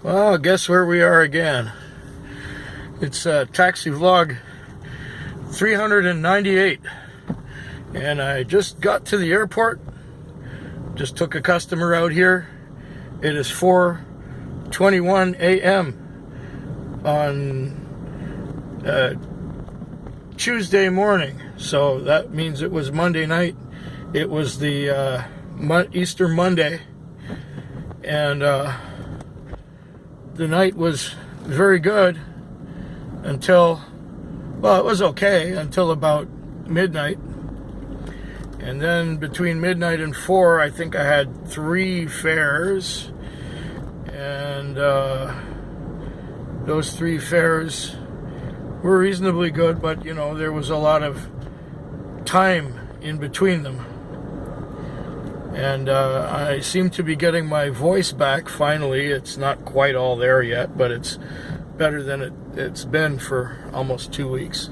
Well, guess where we are again. It's taxi vlog 398, and I just got to the airport. Just took a customer out here. It is 4:21 a.m. on Tuesday morning, so that means it was Monday night. It was the Easter Monday, and the night was very good until, well, it was okay until about midnight. And then between midnight and 4, I think I had 3 fares. And those 3 fares were reasonably good, but, you know, there was a lot of time in between them. And I seem to be getting my voice back finally. It's not quite all there yet, but it's better than it's been for almost 2 weeks.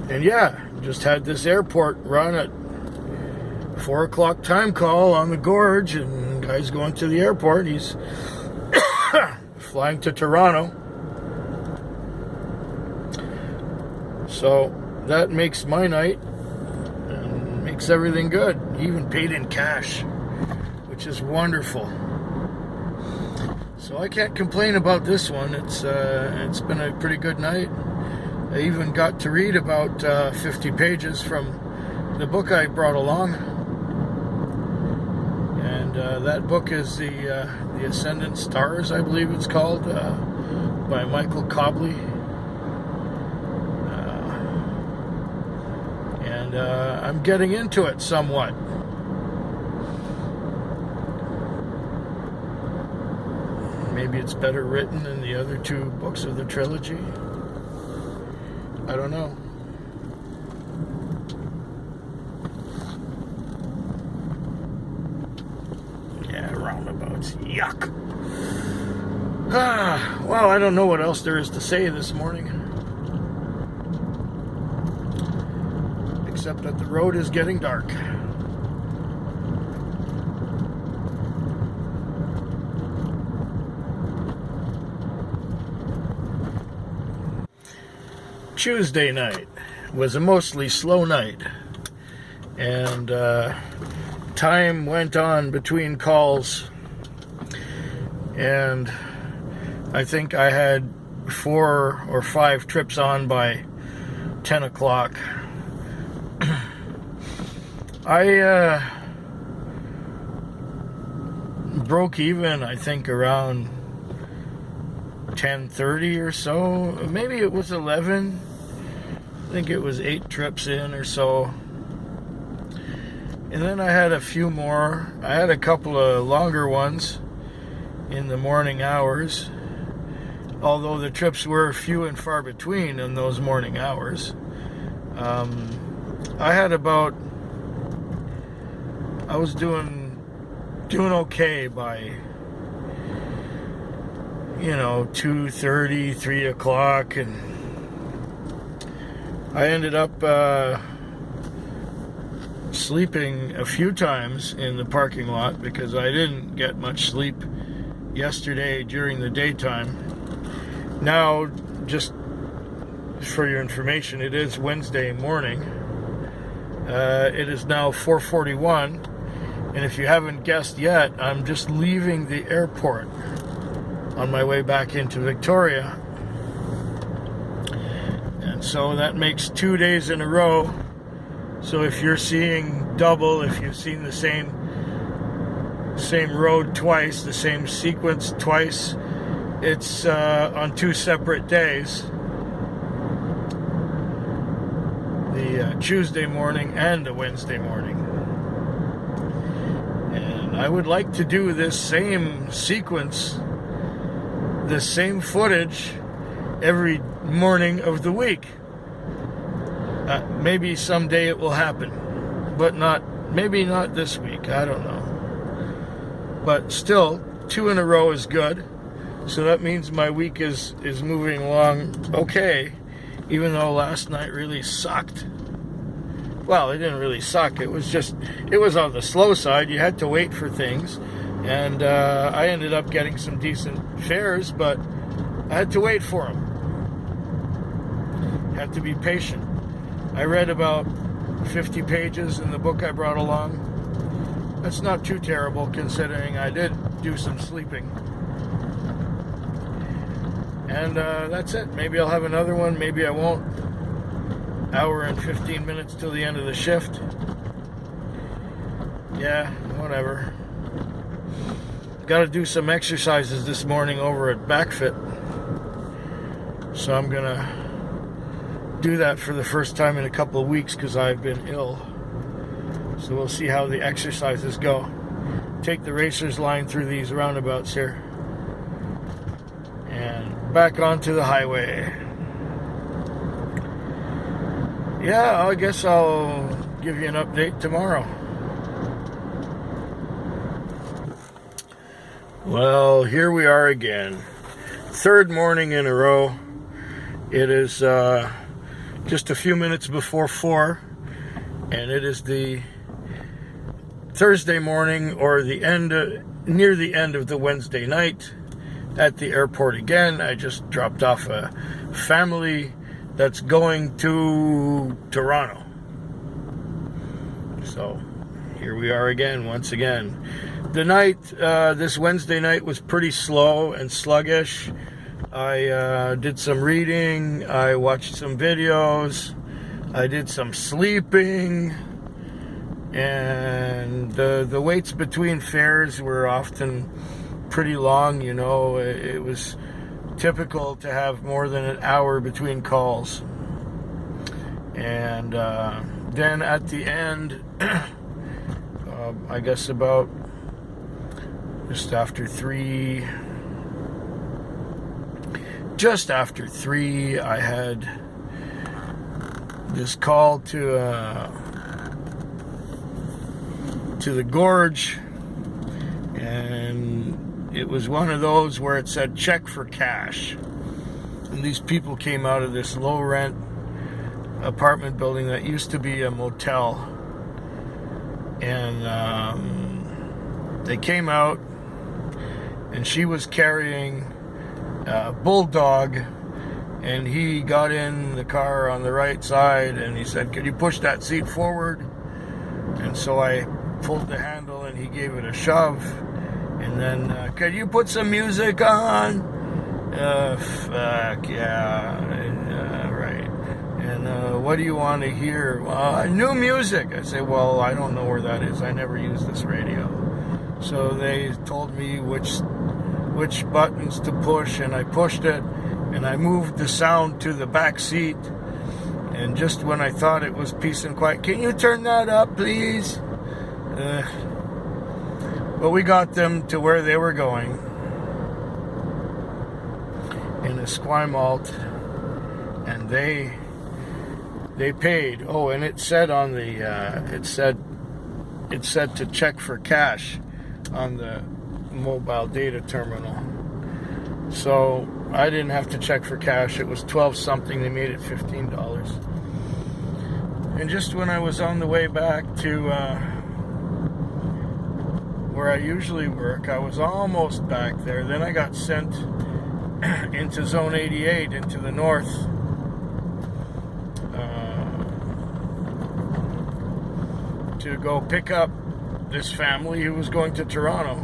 And yeah, just had this airport run at 4 o'clock time call on the gorge, and the guy's going to the airport. He's flying to Toronto. So that makes my night and makes everything good. He even paid in cash, which is wonderful. So I can't complain about this one. It's been a pretty good night. I even got to read about 50 pages from the book I brought along. And that book is the Ascendant Stars, I believe it's called, by Michael Cobley. I'm getting into it somewhat. Maybe it's better written than the other 2 books of the trilogy. I don't know. Yeah, roundabouts. Yuck. Well, I don't know what else there is to say this morning, except that the road is getting dark. Tuesday night was a mostly slow night, and time went on between calls, and I think I had 4 or 5 trips on by 10 o'clock. I broke even, I think, around 10:30 or so. Maybe it was 11. I think it was 8 trips in or so. And then I had a few more. I had a couple of longer ones in the morning hours, although the trips were few and far between in those morning hours. I was doing okay by, 2:30, 3 o'clock, and I ended up sleeping a few times in the parking lot because I didn't get much sleep yesterday during the daytime. Now, just for your information, it is Wednesday morning. It is now 4:41, and if you haven't guessed yet, I'm just leaving the airport on my way back into Victoria. And so that makes 2 days in a row. So if you're seeing double, if you've seen the same road twice, the same sequence twice, it's on 2 separate days. The Tuesday morning and the Wednesday morning. And I would like to do this same sequence, the same footage every morning of the week. Maybe someday it will happen, but maybe not this week. I don't know. But still, 2 in a row is good. So that means my week is moving along okay, even though last night really sucked. well, it didn't really suck. It was on the slow side. You had to wait for things. And I ended up getting some decent fares, but I had to wait for them. Had to be patient. I read about 50 pages in the book I brought along. That's not too terrible considering I did do some sleeping. And that's it. Maybe I'll have another one. Maybe I won't. Hour and 15 minutes till the end of the shift. Yeah, whatever. Got to do some exercises this morning over at BackFit. So I'm going to do that for the first time in a couple of weeks because I've been ill. So we'll see how the exercises go. Take the racer's line through these roundabouts here. And back onto the highway. Yeah, I guess I'll give you an update tomorrow. Well, here we are again. Third morning in a row. It is just a few minutes before 4, and it is the Thursday morning, or near the end of the Wednesday night, at the airport again. I just dropped off a family that's going to Toronto. So here we are again, once again. The night, this Wednesday night, was pretty slow and sluggish. I did some reading, I watched some videos, I did some sleeping, and the waits between fares were often pretty long. You know, it was typical to have more than an hour between calls. And then at the end, I guess about just after 3, I had this call to the gorge, and it was one of those where it said check for cash. And these people came out of this low rent apartment building that used to be a motel, and they came out, and she was carrying a bulldog, and he got in the car on the right side, and he said, "Could you push that seat forward?" And so I pulled the handle, and he gave it a shove. And then, "Could you put some music on?" Fuck yeah, right. And what do you want to hear? New music. I say, well, I don't know where that is. I never use this radio. So they told me which buttons to push, and I pushed it, and I moved the sound to the back seat. And just when I thought it was peace and quiet, "Can you turn that up, please?" But we got them to where they were going in Esquimalt, and they paid. Oh, and it said on the it said to check for cash on the mobile data terminal. So I didn't have to check for cash. It was 12 something. They made it $15. And just when I was on the way back to where I usually work, I was almost back there. Then I got sent into Zone 88, into the north, to go pick up this family who was going to Toronto.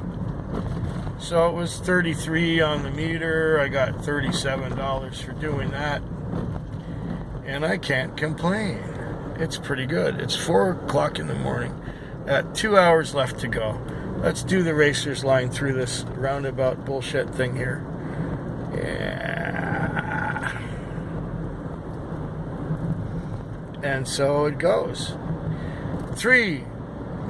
So it was $33 on the meter. I got $37 for doing that, and I can't complain. It's pretty good. It's 4 o'clock in the morning. 2 hours left to go. Let's do the racer's line through this roundabout bullshit thing here. Yeah. And so it goes. 3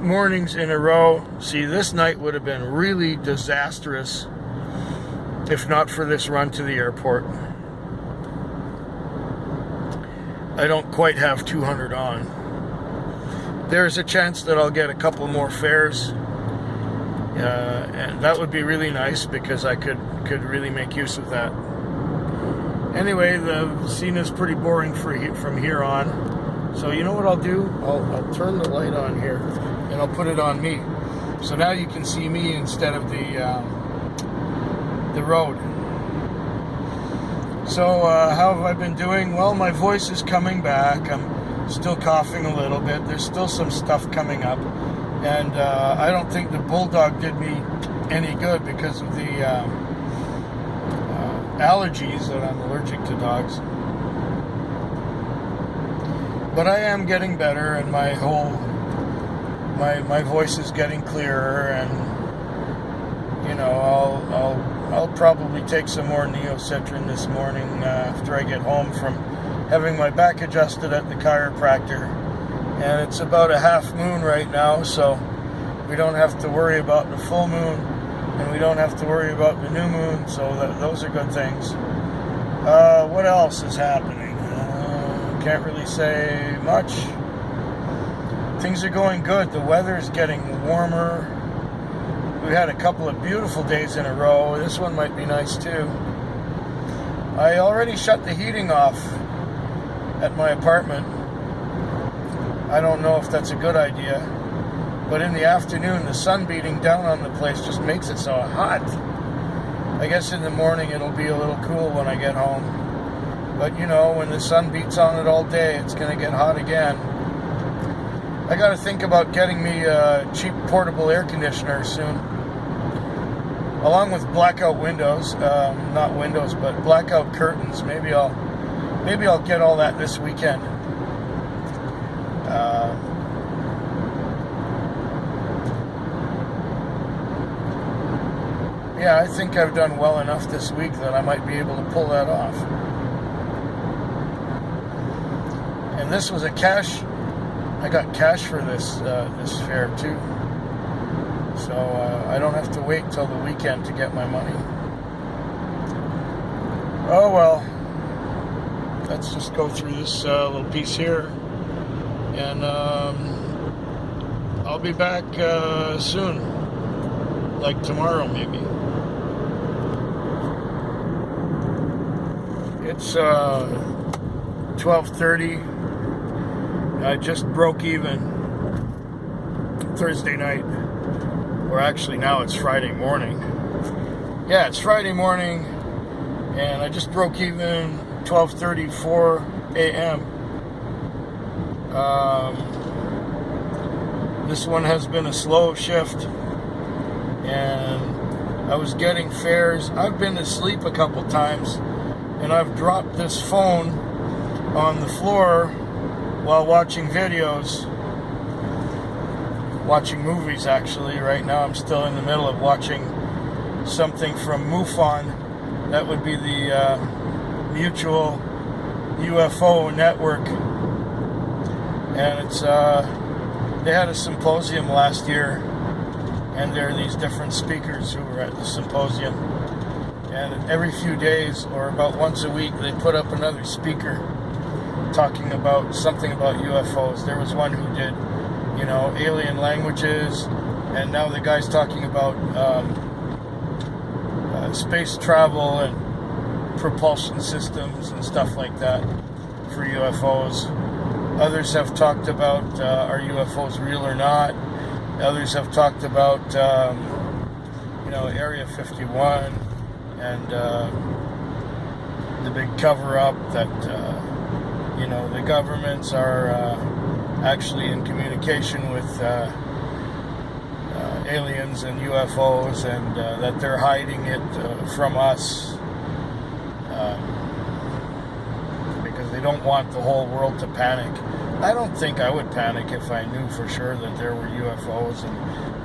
mornings in a row. See, this night would have been really disastrous if not for this run to the airport. I don't quite have 200 on. There's a chance that I'll get a couple more fares, and that would be really nice because I could really make use of that. Anyway, the scene is pretty boring from here on. So you know what I'll do? I'll turn the light on here, and I'll put it on me. So now you can see me instead of the road. So how have I been doing? Well, my voice is coming back. I'm still coughing a little bit. There's still some stuff coming up. And I don't think the Bulldog did me any good because of the allergies that I'm allergic to dogs. But I am getting better, and my voice is getting clearer, and you know, I'll probably take some more Neocitrin this morning after I get home from having my back adjusted at the chiropractor. And it's about a half moon right now, so we don't have to worry about the full moon, and we don't have to worry about the new moon, so those are good things. What else is happening? Can't really say much. Things are going good. The weather is getting warmer. We had a couple of beautiful days in a row. This one might be nice too. I already shut the heating off at my apartment. I don't know if that's a good idea, but in the afternoon, the sun beating down on the place just makes it so hot. I guess in the morning it'll be a little cool when I get home. But you know, when the sun beats on it all day, it's going to get hot again. I got to think about getting me a cheap portable air conditioner soon, along with blackout windows, not windows, but blackout curtains. Maybe I'll get all that this weekend. Yeah, I think I've done well enough this week that I might be able to pull that off. And this was a cash. I got cash for this fare too, so I don't have to wait till the weekend to get my money. Oh well, let's just go through this little piece here, and I'll be back soon, like tomorrow maybe. It's 12:30. I just broke even Thursday night, or actually now it's Friday morning. Yeah, it's Friday morning, and I just broke even 12:34 a.m. This one has been a slow shift, and I was getting fares. I've been asleep a couple times, and I've dropped this phone on the floor while watching videos, watching movies actually. Right now I'm still in the middle of watching something from MUFON. That would be the Mutual UFO Network. And it's they had a symposium last year, and there are these different speakers who were at the symposium. And every few days, or about once a week, they put up another speaker talking about something about UFOs. There was one who did, you know, alien languages, and now the guy's talking about space travel and propulsion systems and stuff like that for UFOs. Others have talked about are UFOs real or not. Others have talked about you know, Area 51 and the big cover-up that you know, the governments are actually in communication with aliens and UFOs, and that they're hiding it from us because they don't want the whole world to panic. I don't think I would panic if I knew for sure that there were UFOs and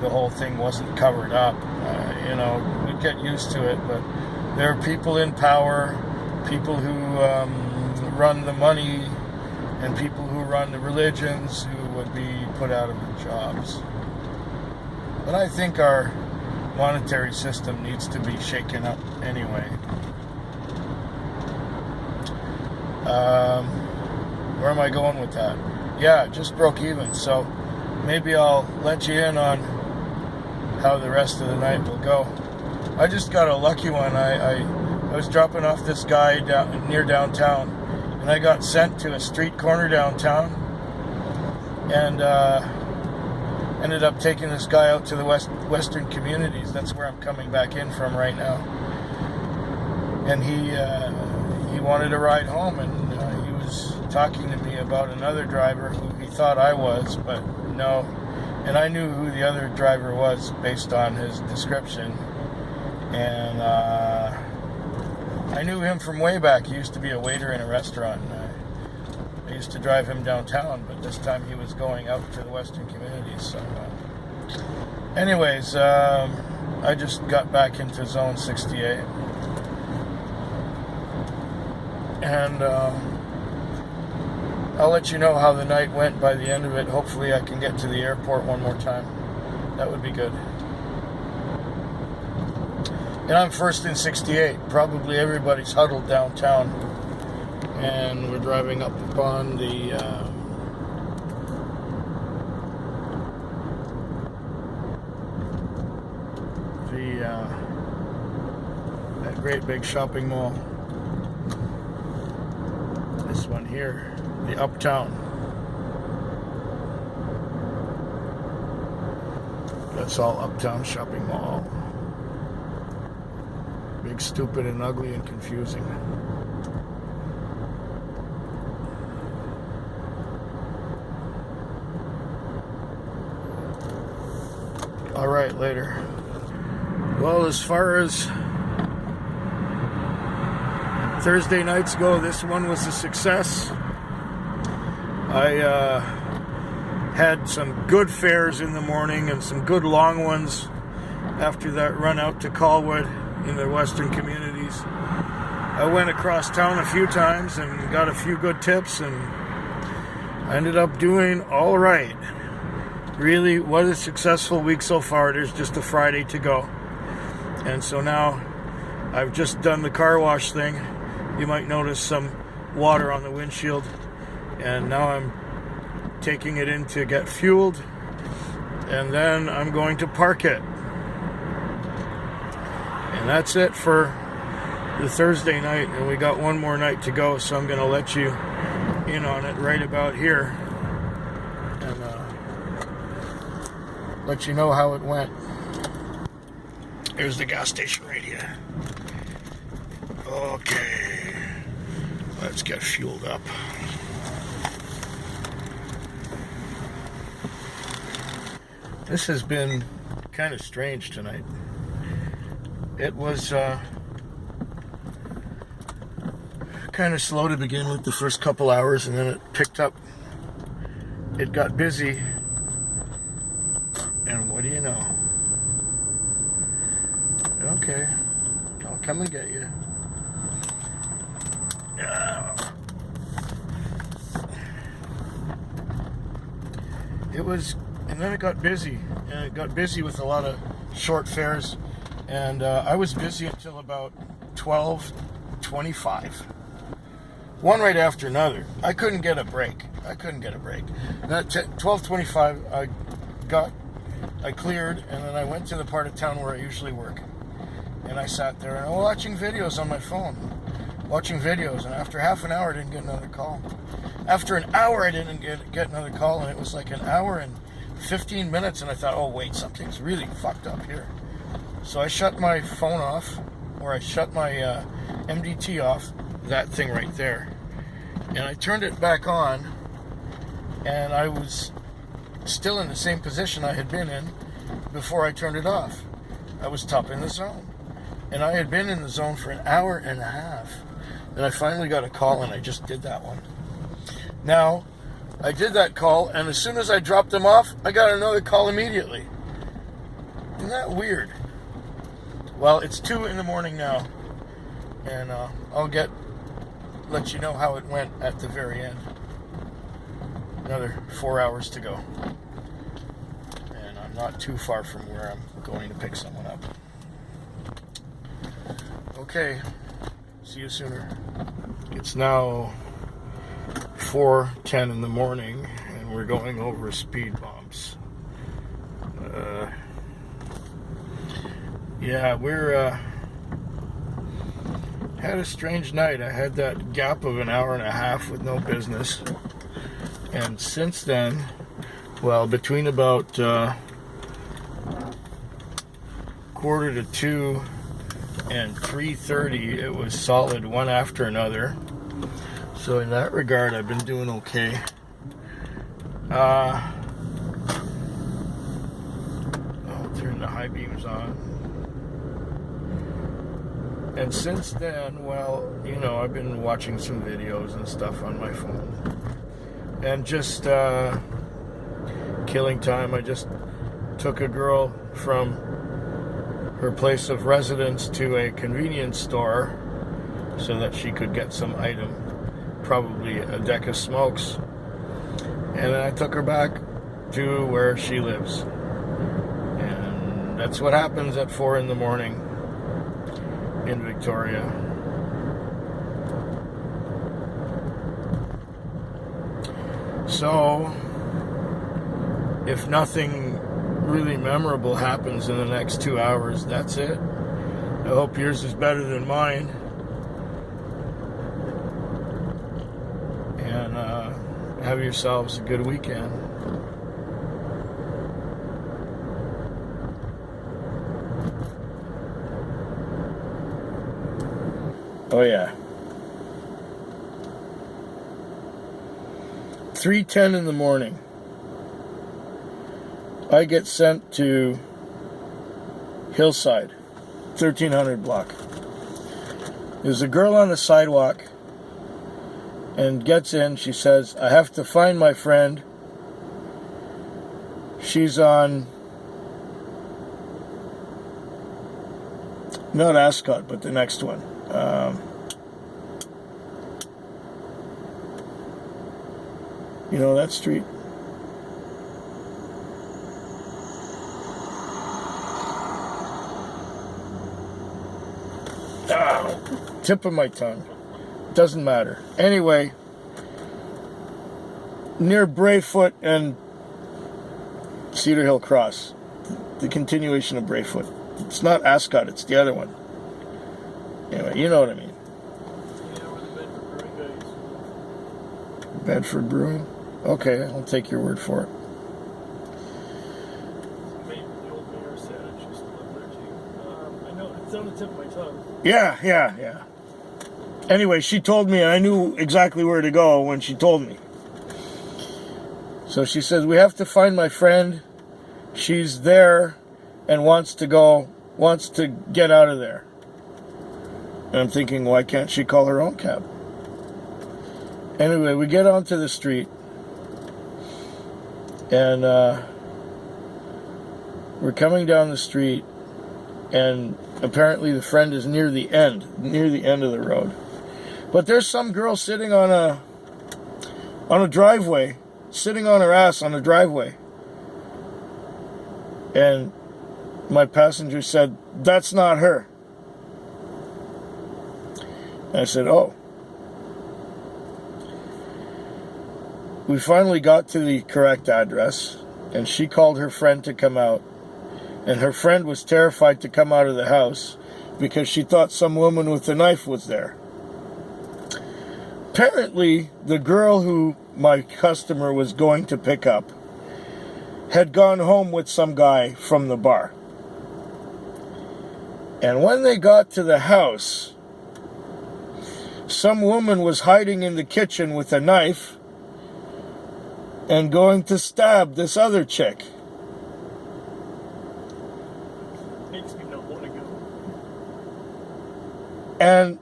the whole thing wasn't covered up. You know, we'd get used to it, but there are people in power, people who run the money, and people who run the religions who would be put out of their jobs. But I think our monetary system needs to be shaken up anyway. Where am I going with that? Yeah, just broke even, so maybe I'll let you in on how the rest of the night will go. I just got a lucky one. I was dropping off this guy near downtown, and I got sent to a street corner downtown and ended up taking this guy out to the Western Communities. That's where I'm coming back in from right now. And he wanted a ride home, and he was talking to me about another driver who he thought I was, but no. And I knew who the other driver was based on his description. And I knew him from way back. He used to be a waiter in a restaurant. I used to drive him downtown, but this time he was going out to the Western Communities. So, anyways, I just got back into Zone 68. And I'll let you know how the night went by the end of it. Hopefully I can get to the airport one more time. That would be good. And I'm first in 68. Probably everybody's huddled downtown. And we're driving up upon that great big shopping mall. This one here, the Uptown. That's all Uptown Shopping Mall. Big, stupid, and ugly, and confusing. All right, later. Well, as far as Thursday nights go, this one was a success. I had some good fares in the morning and some good long ones after that run out to Colwood in the Western Communities. I went across town a few times and got a few good tips, and I ended up doing all right. Really, what a successful week so far. There's just a Friday to go. And so now I've just done the car wash thing. You might notice some water on the windshield. And now I'm taking it in to get fueled. And then I'm going to park it. And that's it for the Thursday night. And we got one more night to go, so I'm going to let you in on it right about here. And let you know how it went. Here's the gas station right here. Okay, let's get fueled up. This has been kind of strange tonight. It was kind of slow to begin with the first couple hours, and then it picked up. It got busy, and what do you know? Okay, I'll come and get you. It was, and then it got busy, and it got busy with a lot of short fares, and I was busy until about 12:25. One right after another. I couldn't get a break. That 12:25, I cleared, and then I went to the part of town where I usually work. And I sat there and I was watching videos on my phone. And after half an hour I didn't get another call. After an hour I didn't get another call, and it was like an hour and 15 minutes, and I thought, oh wait, something's really fucked up here. So I shut my phone off, or I shut my MDT off, that thing right there. And I turned it back on, and I was still in the same position I had been in before I turned it off. I was top in the zone. And I had been in the zone for an hour and a half. And I finally got a call, and I just did that one. Now, I did that call, and as soon as I dropped them off, I got another call immediately. Isn't that weird? Well, it's 2 in the morning now, and I'll let you know how it went at the very end. Another 4 hours to go. And I'm not too far from where I'm going to pick someone up. Okay, see you sooner. It's now 4:10 in the morning, and we're going over speed bumps. Yeah, we're had a strange night. I had that gap of an hour and a half with no business, and since then Well, between about 1:45 and 3:30, it was solid one after another. So in that regard, I've been doing okay. I'll turn the high beams on. And since then, well, you know, I've been watching some videos and stuff on my phone. And just killing time. I just took a girl from her place of residence to a convenience store so that she could get some item, probably a deck of smokes. And then I took her back to where she lives. And that's what happens at 4 in the morning in Victoria. So, if nothing really memorable happens in the next 2 hours, that's it. I hope yours is better than mine. And have yourselves a good weekend. Oh yeah. 3:10 in the morning. I get sent to Hillside, 1300 block. There's a girl on the sidewalk and gets in. She says, I have to find my friend. She's on, not Ascot, but the next one. You know that street? Tip of my tongue. Doesn't matter. Anyway, near Brayfoot and Cedar Hill Cross. The continuation of Brayfoot. It's not Ascot, it's the other one. Anyway, you know what I mean. Yeah, where the Bedford Brewing guys. Bedford Brewing? Okay, I'll take your word for it. Maybe the old mayor said it, she used to live there too. I know, it's on the tip of my tongue. Yeah. Anyway, she told me, and I knew exactly where to go when she told me. So she says, we have to find my friend. She's there and wants to get out of there. And I'm thinking, why can't she call her own cab? Anyway, we get onto the street. And we're coming down the street. And apparently the friend is near the end of the road. But there's some girl sitting on a driveway, sitting on her ass on a driveway. And my passenger said, that's not her. And I said, oh. We finally got to the correct address, and she called her friend to come out. And her friend was terrified to come out of the house because she thought some woman with a knife was there. Apparently, the girl who my customer was going to pick up had gone home with some guy from the bar. And when they got to the house, some woman was hiding in the kitchen with a knife and going to stab this other chick. Makes me not want to go. And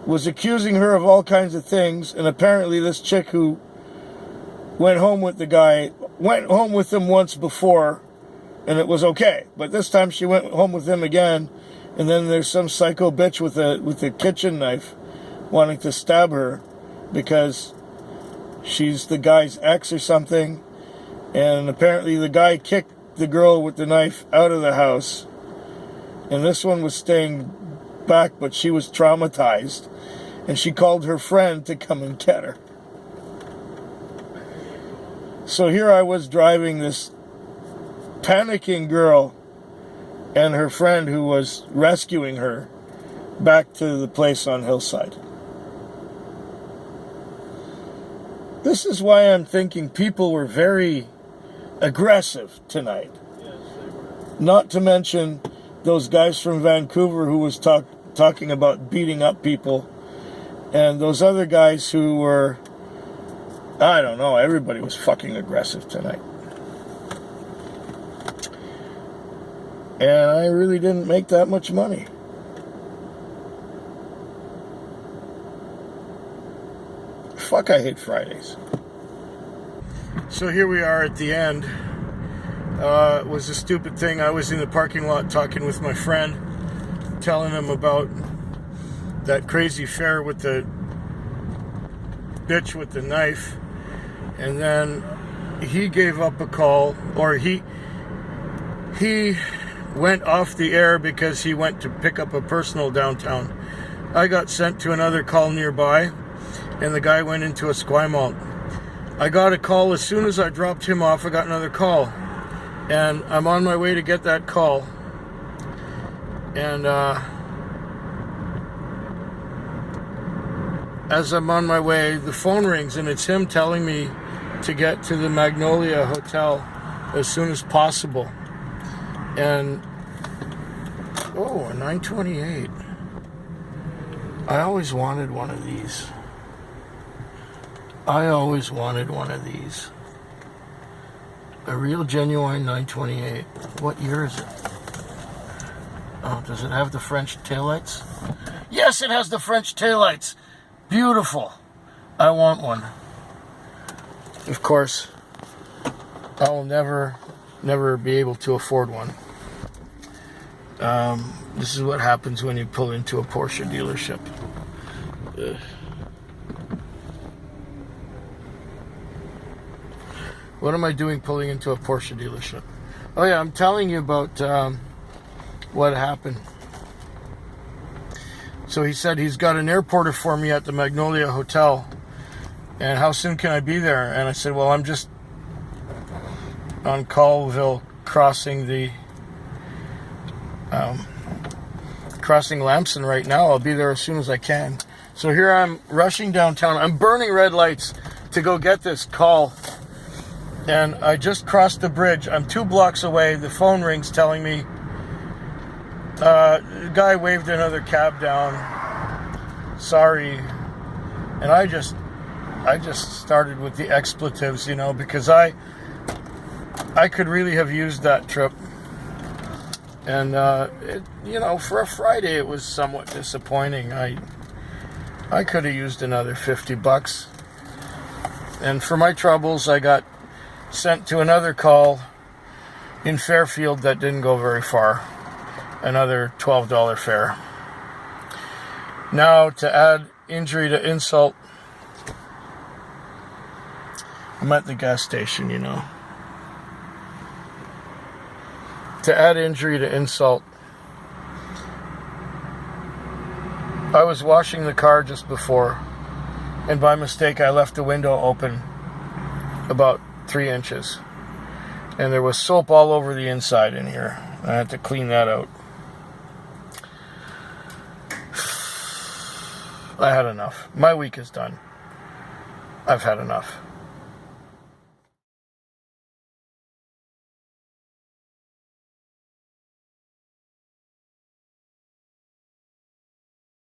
was accusing her of all kinds of things. And apparently this chick who went home with the guy went home with him once before, and it was okay. But this time she went home with him again, and then there's some psycho bitch with a kitchen knife wanting to stab her because she's the guy's ex or something. And apparently the guy kicked the girl with the knife out of the house, and this one was staying back, but she was traumatized, and she called her friend to come and get her. So here I was driving this panicking girl and her friend who was rescuing her back to the place on Hillside. This is why I'm thinking people were very aggressive tonight. Yes, they were. Not to mention those guys from Vancouver who was talking about beating up people. And those other guys who were, I don't know, everybody was fucking aggressive tonight. And I really didn't make that much money. Fuck, I hate Fridays. So here we are at the end. It was a stupid thing. I was in the parking lot talking with my friend, telling him about that crazy fare with the bitch with the knife. And then he gave up a call, or he went off the air because he went to pick up a personal downtown. I got sent to another call nearby, and the guy went into a Esquimalt. I got a call as soon as I dropped him off. I got another call, and I'm on my way to get that call. And as I'm on my way, the phone rings, and it's him telling me to get to the Magnolia Hotel as soon as possible. And oh, a 928. I always wanted one of these. I always wanted one of these. A real genuine 928. What year is it? Oh, does it have the French taillights? Yes, it has the French taillights. Beautiful. I want one. Of course, I will never be able to afford one. This is what happens when you pull into a Porsche dealership. Ugh. What am I doing pulling into a Porsche dealership? Oh yeah, I'm telling you about what happened. So he said he's got an airporter for me at the Magnolia Hotel. And how soon can I be there? And I said, well, I'm just on Colville crossing the crossing Lamson right now. I'll be there as soon as I can. So here I'm rushing downtown. I'm burning red lights to go get this call. And I just crossed the bridge. I'm 2 blocks away. The phone rings telling me the guy waved another cab down. Sorry. And I just started with the expletives, you know, because I could really have used that trip. And you know, for a Friday it was somewhat disappointing. I could have used another $50. And for my troubles, I got sent to another call in Fairfield that didn't go very far. Another $12 fare. Now, to add injury to insult, I'm at the gas station, you know. To add injury to insult, I was washing the car just before, and by mistake I left the window open about 3 inches. And there was soap all over the inside in here. I had to clean that out. I had enough. My week is done. I've had enough.